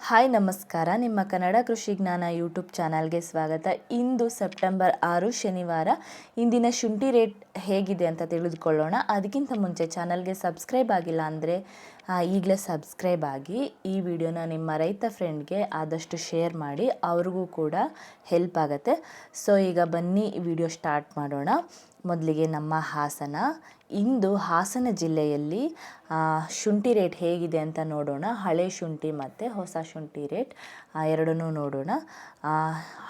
Hi ನಮಸ್ಕಾರ. ನಿಮ್ಮ ಕನ್ನಡ ಕೃಷಿ ಜ್ಞಾನ ಯೂಟ್ಯೂಬ್ ಚಾನಲ್ಗೆ ಸ್ವಾಗತ. ಇಂದು ಸೆಪ್ಟೆಂಬರ್ 6 ಶನಿವಾರ. ಇಂದಿನ ಶುಂಠಿ ರೇಟ್ ಹೇಗಿದೆ ಅಂತ ತಿಳಿದುಕೊಳ್ಳೋಣ. ಅದಕ್ಕಿಂತ ಮುಂಚೆ ಚಾನಲ್ಗೆ ಸಬ್ಸ್ಕ್ರೈಬ್ ಆಗಿಲ್ಲ ಅಂದರೆ ಈಗಲೇ ಸಬ್ಸ್ಕ್ರೈಬ್ ಆಗಿ ಈ ವಿಡಿಯೋನ ನಿಮ್ಮ ರೈತ ಫ್ರೆಂಡ್ಗೆ ಆದಷ್ಟು ಶೇರ್ ಮಾಡಿ, ಅವ್ರಿಗೂ ಕೂಡ ಹೆಲ್ಪ್ ಆಗುತ್ತೆ. ಸೊ ಈಗ ಬನ್ನಿ ವಿಡಿಯೋ ಸ್ಟಾರ್ಟ್ ಮಾಡೋಣ. ಮೊದಲಿಗೆ ನಮ್ಮ ಹಾಸನ. ಇಂದು ಹಾಸನ ಜಿಲ್ಲೆಯಲ್ಲಿ ಶುಂಠಿ ರೇಟ್ ಹೇಗಿದೆ ಅಂತ ನೋಡೋಣ. ಹಳೆ ಶುಂಠಿ ಮತ್ತು ಹೊಸ ಶುಂಠಿ ರೇಟ್ ಎರಡನ್ನೂ ನೋಡೋಣ.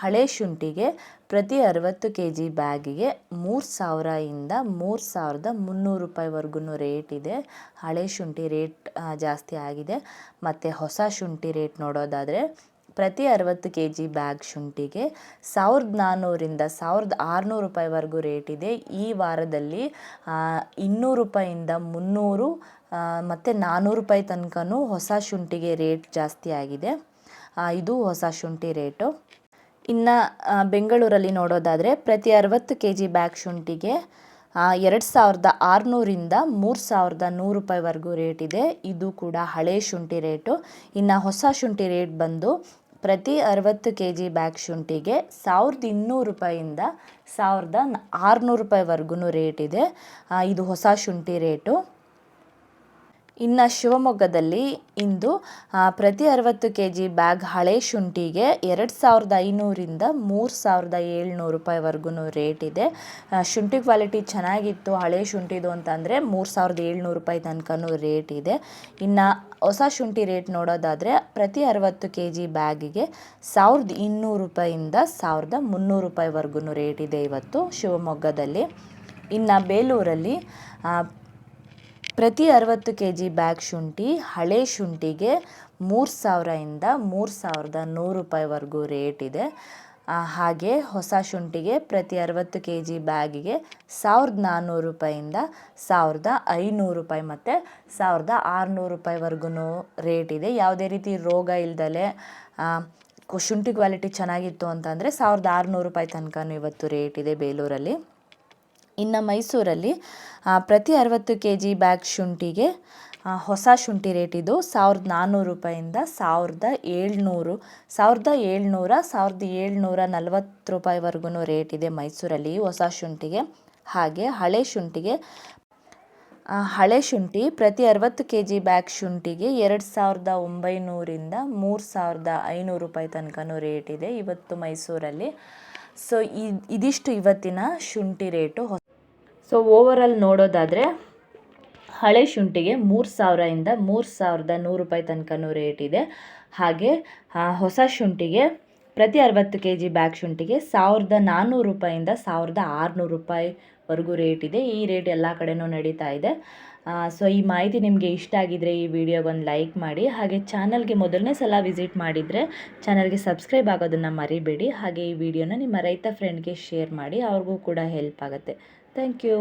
ಹಳೆ ಶುಂಠಿಗೆ ಪ್ರತಿ 60 kg ಬ್ಯಾಗಿಗೆ 3,000 ಇಂದ 3,300 ರೂಪಾಯಿವರೆಗೂ ರೇಟ್ ಇದೆ. ಹಳೆ ಶುಂಠಿ ರೇಟ್ ಜಾಸ್ತಿ ಆಗಿದೆ. ಮತ್ತು ಹೊಸ ಶುಂಠಿ ರೇಟ್ ನೋಡೋದಾದರೆ ಪ್ರತಿ 60 kg ಬ್ಯಾಗ್ ಶುಂಠಿಗೆ 1,400 ಇಂದ 1,600 ರೂಪಾಯಿವರೆಗೂ ರೇಟ್ ಇದೆ. ಈ ವಾರದಲ್ಲಿ 200 ರೂಪಾಯಿಂದ 300 ಮತ್ತು 400 ರೂಪಾಯಿ ತನಕನೂ ಹೊಸ ಶುಂಠಿಗೆ ರೇಟ್ ಜಾಸ್ತಿ ಆಗಿದೆ. ಇದು ಹೊಸ ಶುಂಠಿ ರೇಟು. ಇನ್ನು ಬೆಂಗಳೂರಲ್ಲಿ ನೋಡೋದಾದರೆ ಪ್ರತಿ 60 kg ಬ್ಯಾಗ್ ಶುಂಠಿಗೆ 2,600 ಇಂದ 3,100 ರೂಪಾಯಿವರೆಗೂ ರೇಟ್ ಇದೆ. ಇದು ಕೂಡ ಹಳೆ ಶುಂಠಿ ರೇಟು. ಇನ್ನು ಹೊಸ ಶುಂಠಿ ರೇಟ್ ಬಂದು ಪ್ರತಿ 60 kg ಬ್ಯಾಗ್ ಶುಂಠಿಗೆ 1,200 ರೂಪಾಯಿಂದ 1,600 ರೂಪಾಯಿವರೆಗೂ ರೇಟ್ ಇದೆ. ಇದು ಹೊಸ ಶುಂಠಿ ರೇಟು. ಇನ್ನು ಶಿವಮೊಗ್ಗದಲ್ಲಿ ಇಂದು ಪ್ರತಿ 60 kg ಬ್ಯಾಗ್ ಹಳೆ ಶುಂಠಿಗೆ 2,500 ಇಂದ 3,700 ರೂಪಾಯಿವರೆಗೂ ರೇಟ್ ಇದೆ. ಶುಂಠಿ ಕ್ವಾಲಿಟಿ ಚೆನ್ನಾಗಿತ್ತು ಹಳೆ ಶುಂಠಿದು ಅಂತಂದರೆ 3,700 ರೂಪಾಯಿ ತನಕನೂ ರೇಟ್ ಇದೆ. ಇನ್ನು ಹೊಸ ಶುಂಠಿ ರೇಟ್ ನೋಡೋದಾದರೆ ಪ್ರತಿ 60 kg ಬ್ಯಾಗಿಗೆ 1,200 ರೂಪಾಯಿಂದ 1,300 ರೂಪಾಯಿವರೆಗೂ ರೇಟ್ ಇದೆ ಇವತ್ತು ಶಿವಮೊಗ್ಗದಲ್ಲಿ. ಇನ್ನು ಬೇಲೂರಲ್ಲಿ ಪ್ರತಿ 60 kg ಬ್ಯಾಗ್ ಶುಂಠಿ ಹಳೆ ಶುಂಠಿಗೆ 3,000 ಇಂದ 3,100 ರೂಪಾಯಿವರೆಗೂ ರೇಟ್ ಇದೆ. ಹಾಗೆ ಹೊಸ ಶುಂಠಿಗೆ ಪ್ರತಿ 60 kg ಬ್ಯಾಗಿಗೆ 1,400 ರೂಪಾಯಿಂದ 1,500 ರೂಪಾಯಿ ಮತ್ತು 1,600 ರೂಪಾಯಿವರೆಗೂ ರೇಟ್ ಇದೆ. ಯಾವುದೇ ರೀತಿ ರೋಗ ಇಲ್ದಲೆ ಶುಂಠಿ ಕ್ವಾಲಿಟಿ ಚೆನ್ನಾಗಿತ್ತು ಅಂತಂದರೆ 1,600 ರೂಪಾಯಿ ತನಕನೂ ಇವತ್ತು ರೇಟ್ ಇದೆ ಬೇಲೂರಲ್ಲಿ. ಇನ್ನು ಮೈಸೂರಲ್ಲಿ ಪ್ರತಿ 60 kg ಬ್ಯಾಗ್ ಶುಂಠಿಗೆ ಹೊಸ ಶುಂಠಿ ರೇಟ್ ಇದು 1,400 ರೂಪಾಯಿಂದ 1,700 1,740 ರೂಪಾಯಿವರೆಗೂ ರೇಟ್ ಇದೆ ಮೈಸೂರಲ್ಲಿ ಹೊಸ ಶುಂಠಿಗೆ. ಹಾಗೆ ಹಳೆ ಶುಂಠಿ ಪ್ರತಿ 60 kg ಬ್ಯಾಗ್ ಶುಂಠಿಗೆ 2,900 ಇಂದ 3,500 ರೂಪಾಯಿ ತನಕನೂ ರೇಟ್ ಇದೆ ಇವತ್ತು ಮೈಸೂರಲ್ಲಿ. ಸೊ ಇದಿಷ್ಟು ಇವತ್ತಿನ ಶುಂಠಿ ರೇಟು. ಸೊ ಓವರಾಲ್ ನೋಡೋದಾದರೆ ಹಳೆ ಶುಂಠಿಗೆ 3,000 ಇಂದ 3,100 ರೂಪಾಯಿ ತನಕನೂ ರೇಟ್ ಇದೆ. ಹಾಗೆ ಹೊಸ ಶುಂಠಿಗೆ ಪ್ರತಿ 60 kg ಬ್ಯಾಗ್ ಶುಂಠಿಗೆ 1,400 ರೂಪಾಯಿಂದ 1,600 ರೂಪಾಯಿವರೆಗೂ ರೇಟ್ ಇದೆ. ಈ ರೇಟ್ ಎಲ್ಲ ಕಡೆನೂ ನಡೀತಾ ಇದೆ. ಸೊ ಈ ಮಾಹಿತಿ ನಿಮಗೆ ಇಷ್ಟ ಆಗಿದರೆ ಈ ವಿಡಿಯೋಗೊಂದು ಲೈಕ್ ಮಾಡಿ. ಹಾಗೆ ಚಾನಲ್ಗೆ ಮೊದಲನೇ ಸಲ ವಿಸಿಟ್ ಮಾಡಿದರೆ ಚಾನಲ್ಗೆ ಸಬ್ಸ್ಕ್ರೈಬ್ ಆಗೋದನ್ನು ಮರಿಬೇಡಿ. ಹಾಗೆ ಈ ವಿಡಿಯೋನ ನಿಮ್ಮ ರೈತ ಫ್ರೆಂಡ್ಗೆ ಶೇರ್ ಮಾಡಿ, ಅವ್ರಿಗೂ ಕೂಡ ಹೆಲ್ಪ್ ಆಗುತ್ತೆ. Thank you.